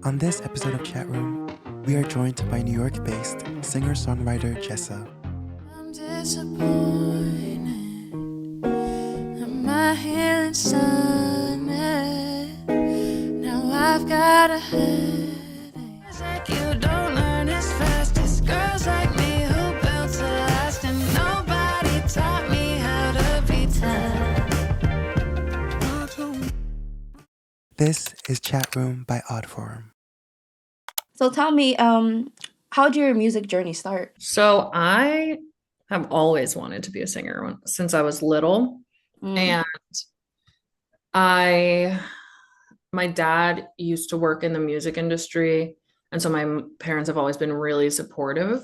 On this episode of Chat Room, we are joined by New York-based singer-songwriter Jessa. I'm disappointed. Am I healing sunny? Now I've got a headache. Like you don't learn as fast as girls like me who built to last, and nobody taught me how to be tough. This is Chat Room by ODDFORUM. So tell me, how did your music journey start? So I have always wanted to be a singer since I was little. And my dad used to work in the music industry. And so my parents have always been really supportive,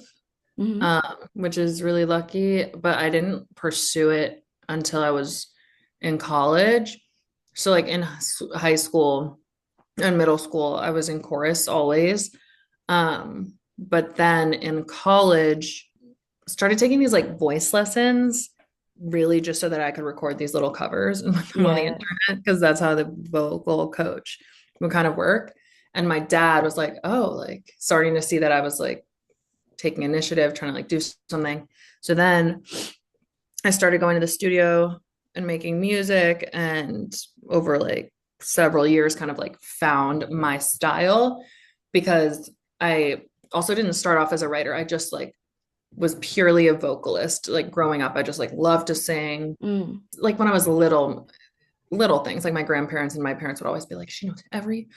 which is really lucky. But I didn't pursue it until I was in college. So like in high school and middle school, I was in chorus always. But then in college, started taking these like voice lessons, really just so that I could record these little covers and put them on the internet, because that's how the vocal coach would kind of work. And my dad was like, oh, like starting to see that I was like taking initiative, trying to like do something. So then I started going to the studio and making music, and over like several years kind of like found my style, because I also didn't start off as a writer. I just like was purely a vocalist. Like growing up, I just like loved to sing. Like when I was little things, like my grandparents and my parents would always be like, she knows every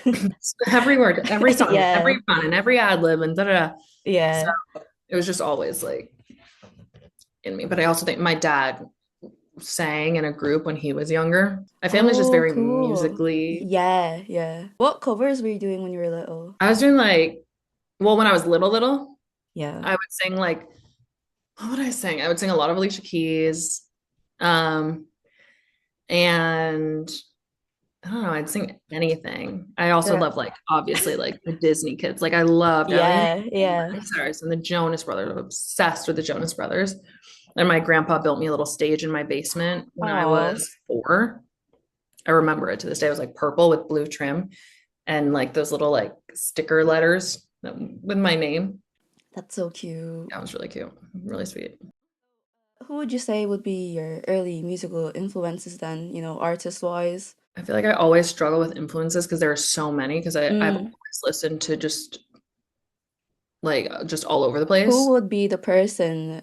word, every song, every fun and every ad lib and da-da-da. Yeah. So it was just always like in me. But I also think my dad sang in a group when he was younger. My family's just very musically. Yeah. What covers were you doing when you were little? I was doing like, well, when I was little, Yeah. I would sing like, what would I sing? I would sing a lot of Alicia Keys. And I don't know, I'd sing anything. I also love like obviously like the Disney kids. Like I loved Yeah. and the Jonas Brothers. I'm obsessed with the Jonas Brothers. And my grandpa built me a little stage in my basement when I was 4. I remember it to this day. It was like purple with blue trim and like those little like sticker letters with my name. That's so cute. That was really cute. Really sweet. Who would you say would be your early musical influences then, artist-wise? I feel like I always struggle with influences because there are so many, because I've always listened to just all over the place. Who would be the person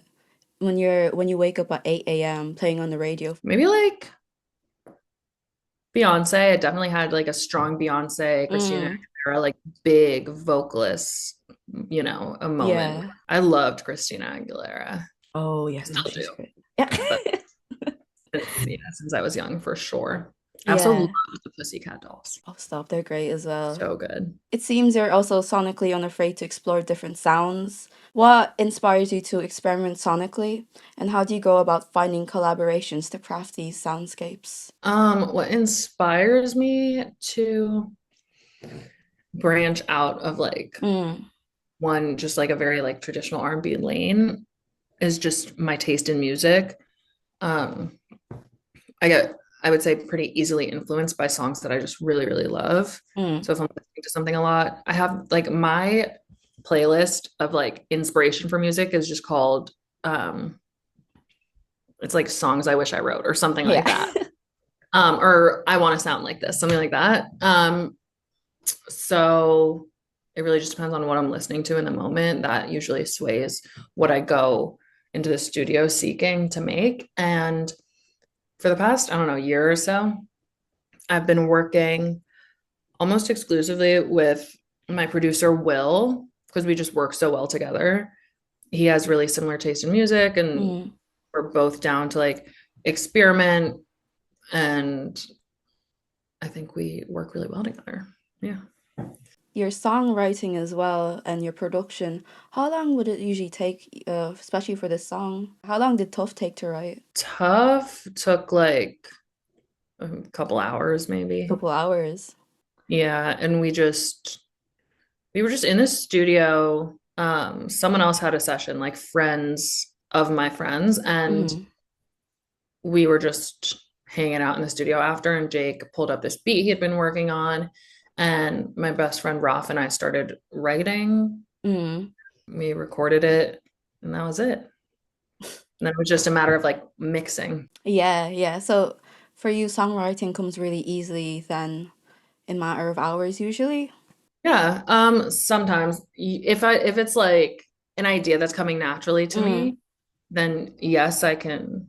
when you wake up at 8 a.m. playing on the radio? Maybe like Beyonce. I definitely had like a strong Beyonce, Christina Aguilera, like big vocalists, a moment. Yeah. I loved Christina Aguilera. Oh, yes. Still do. Great. Yeah. Since I was young, for sure. I also loved the Pussycat Dolls. Oh, stop. They're great as well. So good. It seems you're also sonically unafraid to explore different sounds. What inspires you to experiment sonically? And how do you go about finding collaborations to craft these soundscapes? What inspires me to branch out of like one, just like a very like traditional R&B lane, is just my taste in music. I would say pretty easily influenced by songs that I just really, really love. So if I'm listening to something a lot, I have like my playlist of like inspiration for music is just called, it's like songs I wish I wrote or something like that. Or I want to sound like this, something like that. So it really just depends on what I'm listening to in the moment. That usually sways what I go into the studio seeking to make. And for the past, I don't know, year or so, I've been working almost exclusively with my producer, Will, because we just work so well together. He has really similar taste in music, and we're both down to like experiment. And I think we work really well together. Yeah. Your songwriting as well and your production, how long would it usually take, especially for this song? How long did Tough take to write? Tough took like a couple hours, maybe. Couple hours. Yeah, and we were just in the studio. Someone else had a session, like friends of my friends, and we were just hanging out in the studio after, and Jake pulled up this beat he had been working on. And my best friend Raf and I started writing. Mm. We recorded it, and that was it. And then it was just a matter of like mixing. Yeah, yeah. So for you, songwriting comes really easily then in matter of hours usually. Yeah, sometimes if it's like an idea that's coming naturally to Mm. me, then yes, I can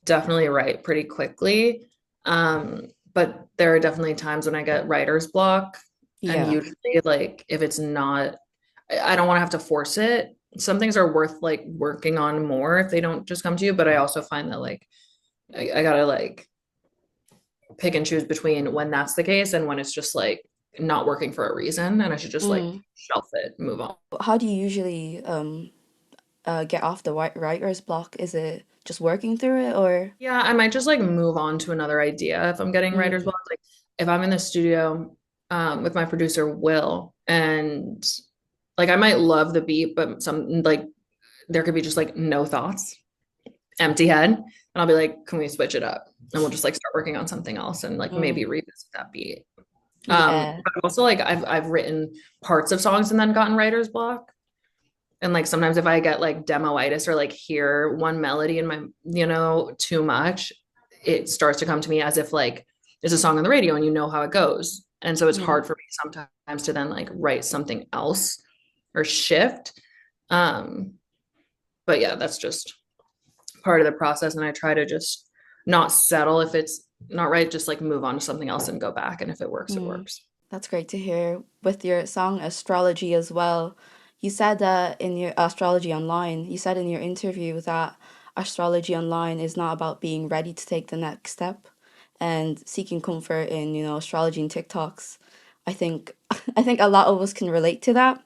definitely write pretty quickly. But there are definitely times when I get writer's block, and Yeah. usually like if it's not, I don't want to have to force it. Some things are worth like working on more if they don't just come to you, but I also find that like I gotta like pick and choose between when that's the case and when it's just like not working for a reason and I should just like Mm. shelf it and move on. How do you usually get off the writer's block? Is it just working through it or? Yeah, I might just like move on to another idea if I'm getting writer's Mm. block. Like if I'm in the studio with my producer Will and like I might love the beat, but some like there could be just like no thoughts, empty head. And I'll be like, can we switch it up? And we'll just like start working on something else and like maybe Mm. revisit that beat. Yeah. But also like I've written parts of songs and then gotten writer's block. And like sometimes if I get like demoitis or like hear one melody in my, too much, it starts to come to me as if like there's a song on the radio and you know how it goes. And so it's Mm. hard for me sometimes to then like write something else or shift. Um, but yeah, that's just part of the process. And I try to just not settle if it's not right, just like move on to something else and go back. And if it works, it Mm. works. That's great to hear. With your song Astrology as well, you said that in your Astrology Online, you said in your interview that Astrology Online is not about being ready to take the next step and seeking comfort in, astrology and TikToks. I think I think a lot of us can relate to that.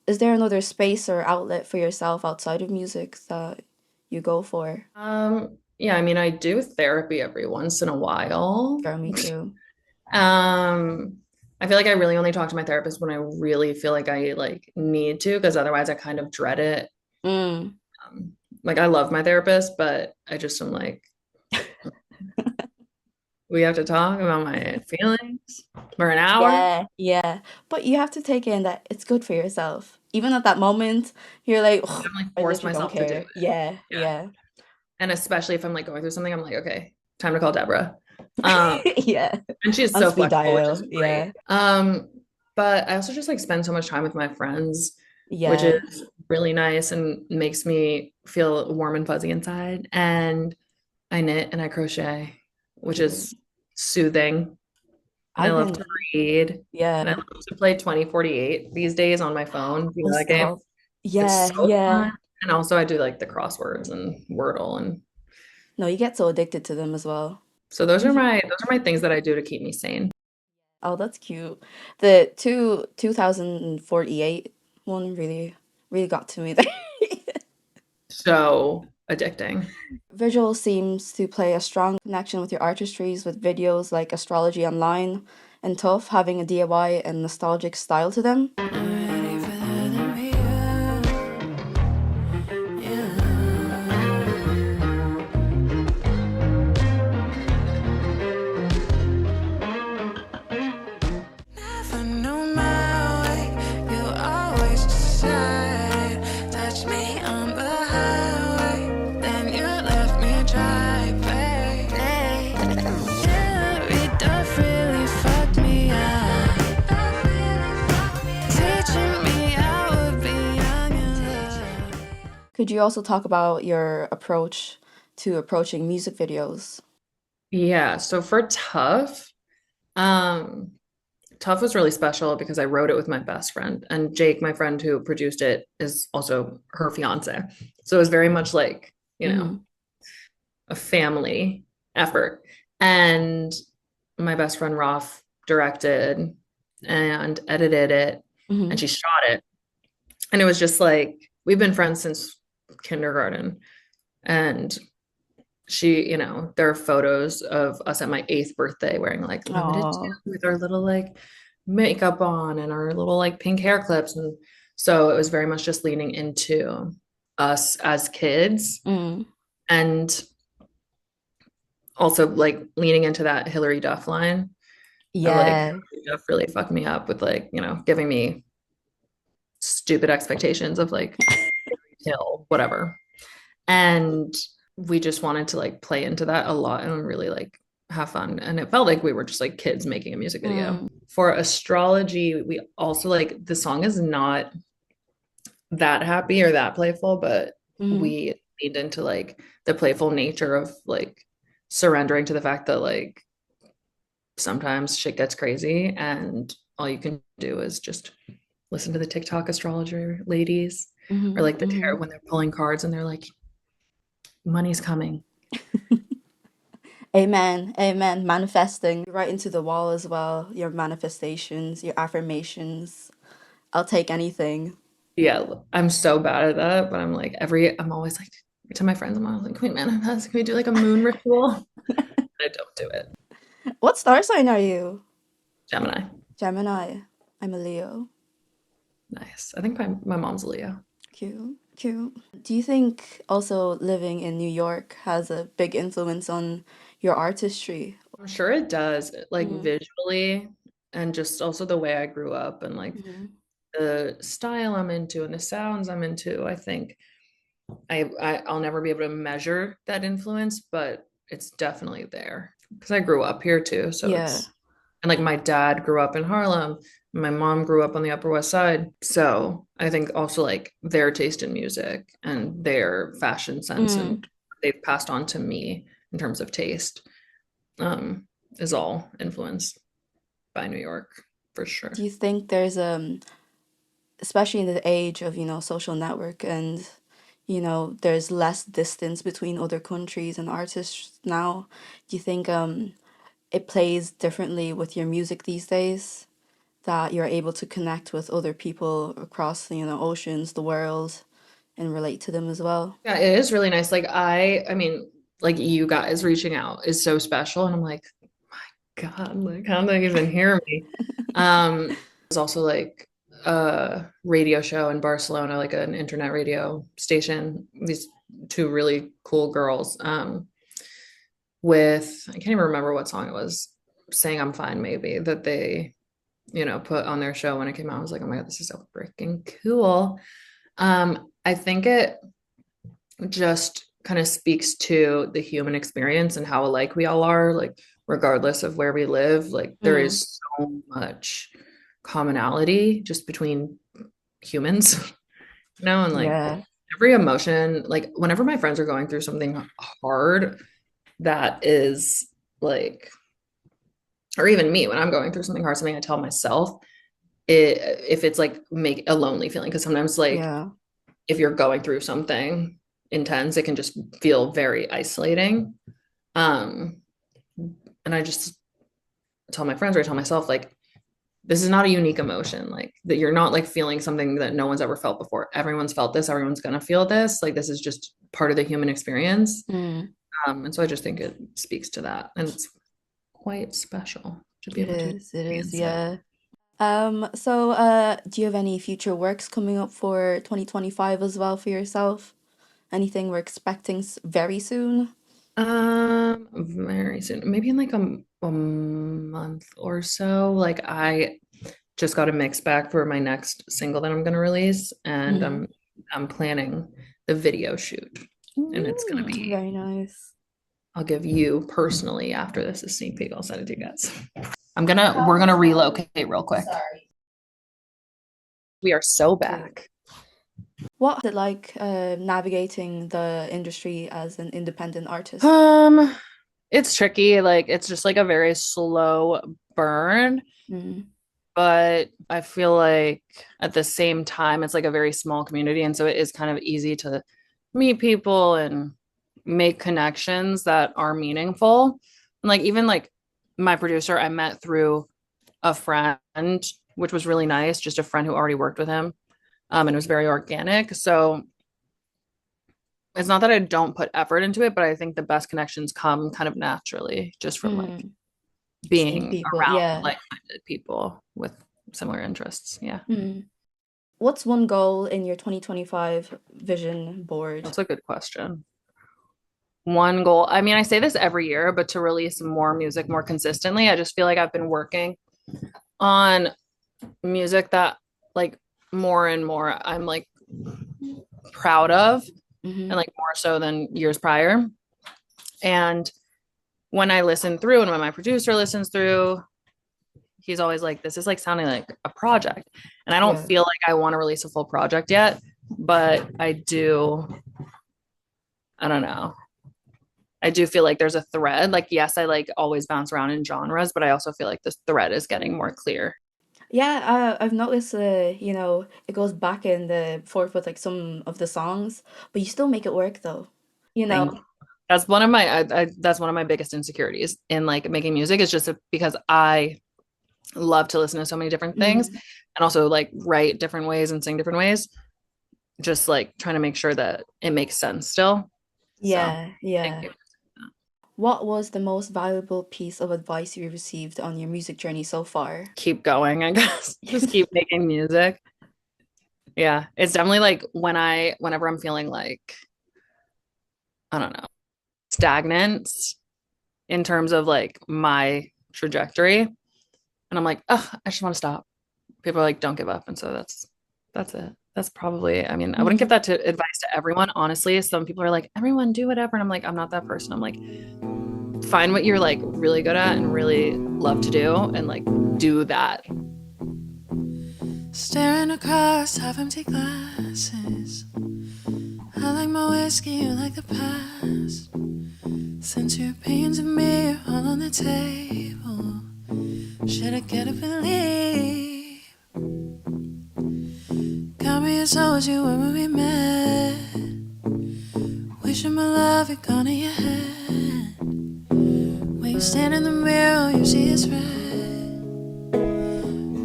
Is there another space or outlet for yourself outside of music that you go for? Yeah, I mean, I do therapy every once in a while. Girl, me too. Um, I feel like I really only talk to my therapist when I really feel like I like need to, because otherwise I kind of dread it. Mm. Like I love my therapist, but I just am like, we have to talk about my feelings for an hour. Yeah, yeah. But you have to take in that it's good for yourself. Even at that moment, you're like, "Ugh, I'm like I force literally don't myself to do it. care." Yeah, Yeah. yeah. And especially if I'm like going through something, I'm like, okay, time to call Deborah. Um, Yeah. and she's On so speed flexible, which dial. is great. Yeah. But I also just like spend so much time with my friends, which Yeah. is really nice and makes me feel warm and fuzzy inside. And I knit and I crochet, which is soothing. And I I've love been, to read. And I yeah. love to play 2048 these days on my phone. You Oh, know that game? stop. It's Yeah, so yeah. fun. And also I do like the crosswords and Wordle. And No, you get so addicted to them as well. so those are my things that I do to keep me sane. Oh, that's cute. The 2048 one really, really got to me there. So addicting. Visual seems to play a strong connection with your artistries with videos like Astrology Online and Tough having a DIY and nostalgic style to them. Ready for that to be you. Yeah. Never knew my way. You always decided. Touch me on the highway. Then you left me dry, babe. Every duff really fucked me up. Teaching me how to be young and love. Could you also talk about your approach to approaching music videos? Yeah. So for Tough, um, Tough was really special because I wrote it with my best friend, and Jake, my friend who produced it, is also her fiance. So it was very much like, Mm-hmm. a family effort. And my best friend Rolf directed and edited it, and Mm-hmm. she shot it. And it was just like we've been friends since kindergarten. And there are photos of us at my 8th birthday wearing like limited Oh, with our little like makeup on and our little like pink hair clips. And so it was very much just leaning into us as kids mm, and also like leaning into that Hillary Duff line. of like Yeah. Jeff really fucked me up with like, giving me stupid expectations of like kill, whatever. And we just wanted to like play into that a lot and really like have fun. And it felt like we were just like kids making a music video. For astrology, we also like the song is not that happy or that playful, but we leaned into like the playful nature of like surrendering to the fact that like sometimes shit gets crazy and all you can do is just listen to the TikTok astrologer ladies or like the tarot when they're pulling cards and they're like, money's coming. Amen. Amen. Manifesting right into the wall as well. Your manifestations, your affirmations. I'll take anything. Yeah, I'm so bad at that, but I'm always like to my friends, I'm always like, can we manifest? Can we do like a moon ritual? I don't do it. What star sign are you? Gemini. Gemini. I'm a Leo. Nice. I think my mom's a Leo. Cute. Cute. Do you think also living in New York has a big influence on your artistry? I'm sure it does, like visually, and just also the way I grew up and like the style I'm into and the sounds I'm into. I think I'll never be able to measure that influence, but it's definitely there because I grew up here too. So Yeah. and like my dad grew up in Harlem, my mom grew up on the Upper West Side. So I think also like their taste in music and their fashion sense and they've passed on to me in terms of taste is all influenced by New York for sure. Do you think there's especially in the age of, social network and, there's less distance between other countries and artists now. Do you think it plays differently with your music these days? That you're able to connect with other people across, oceans, the world, and relate to them as well? Yeah, it is really nice. Like I mean, like you guys reaching out is so special. And I'm like, my God, like how did they even hear me? There's also like a radio show in Barcelona, like an internet radio station. These two really cool girls, with I can't even remember what song it was, saying I'm fine, maybe that they, put on their show when it came out. I was like, oh my God, this is so freaking cool. I think it just kind of speaks to the human experience and how alike we all are, like regardless of where we live, like there is so much commonality just between humans, and like Yeah. every emotion, like whenever my friends are going through something hard that is like, or even me when I'm going through something hard, something I tell myself, if it's like make a lonely feeling, because sometimes like Yeah. if you're going through something intense, it can just feel very isolating. And I just tell my friends or I tell myself, like, this is not a unique emotion, like that you're not like feeling something that no one's ever felt before. Everyone's felt this, everyone's gonna feel this. Like this is just part of the human experience. And so I just think it speaks to that. And it's quite special to be It able to is, experience it. yeah. So do you have any future works coming up for 2025 as well for yourself? Anything we're expecting very soon? Very soon, maybe in like a month or so. Like I just got a mix back for my next single that I'm gonna release, and I'm planning the video shoot, and it's gonna be. Very nice. I'll give you personally after this a sneak peek. I'll send it to you guys. We're gonna relocate real quick. Sorry. We are so back. What is it like navigating the industry as an independent artist? It's tricky. Like it's just like a very slow burn. But I feel like at the same time, it's like a very small community. And so it is kind of easy to meet people and make connections that are meaningful. And like even like my producer, I met through a friend, which was really nice, just a friend who already worked with him. And it was very organic. So it's not that I don't put effort into it, but I think the best connections come kind of naturally just from like being people, around yeah. like-minded people with similar interests. Yeah. What's one goal in your 2025 vision board? That's a good question. one goal. I mean, I say this every year, but to release more music more consistently. I just feel like I've been working on music that like more and more I'm like proud of, and like more so than years prior. And when I listen through and when my producer listens through, he's always like, this is like sounding like a project. And I don't Yeah. feel like I want to release a full project yet, but I don't know. I do feel like there's a thread. Like, yes, I like always bounce around in genres, but I also feel like this thread is getting more clear. Yeah, I've noticed, you know, it goes back and forth with like some of the songs, but you still make it work though. You Thank know, you. That's one of my that's one of my biggest insecurities in like making music, is just because I love to listen to so many different things Mhm. and also like write different ways and sing different ways. Just like trying to make sure that it makes sense still. So Yeah, thank yeah. you. What was the most valuable piece of advice you received on your music journey so far? Keep going, I guess. Just keep making music. Yeah. It's definitely like whenever I'm feeling like, I don't know, stagnant in terms of like my trajectory. And I'm like, oh, I just want to stop. People are like, don't give up. And so that's it. That's probably, I mean, I wouldn't give Mhm. that to advice to everyone, honestly. Some people are like, everyone do whatever. And I'm like, I'm not that person. I'm like, find what you're like really good at and really love to do and like do that. Staring across half-empty glasses. I like my whiskey, you like the past. Since your opinions of me are all on the table, should I get up and leave? Got me as old as you were when we met. Wishing my love had gone in your head. When you stand in the mirror, you see it's red.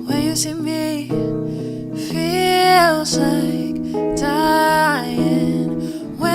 When you see me, feels like dying. When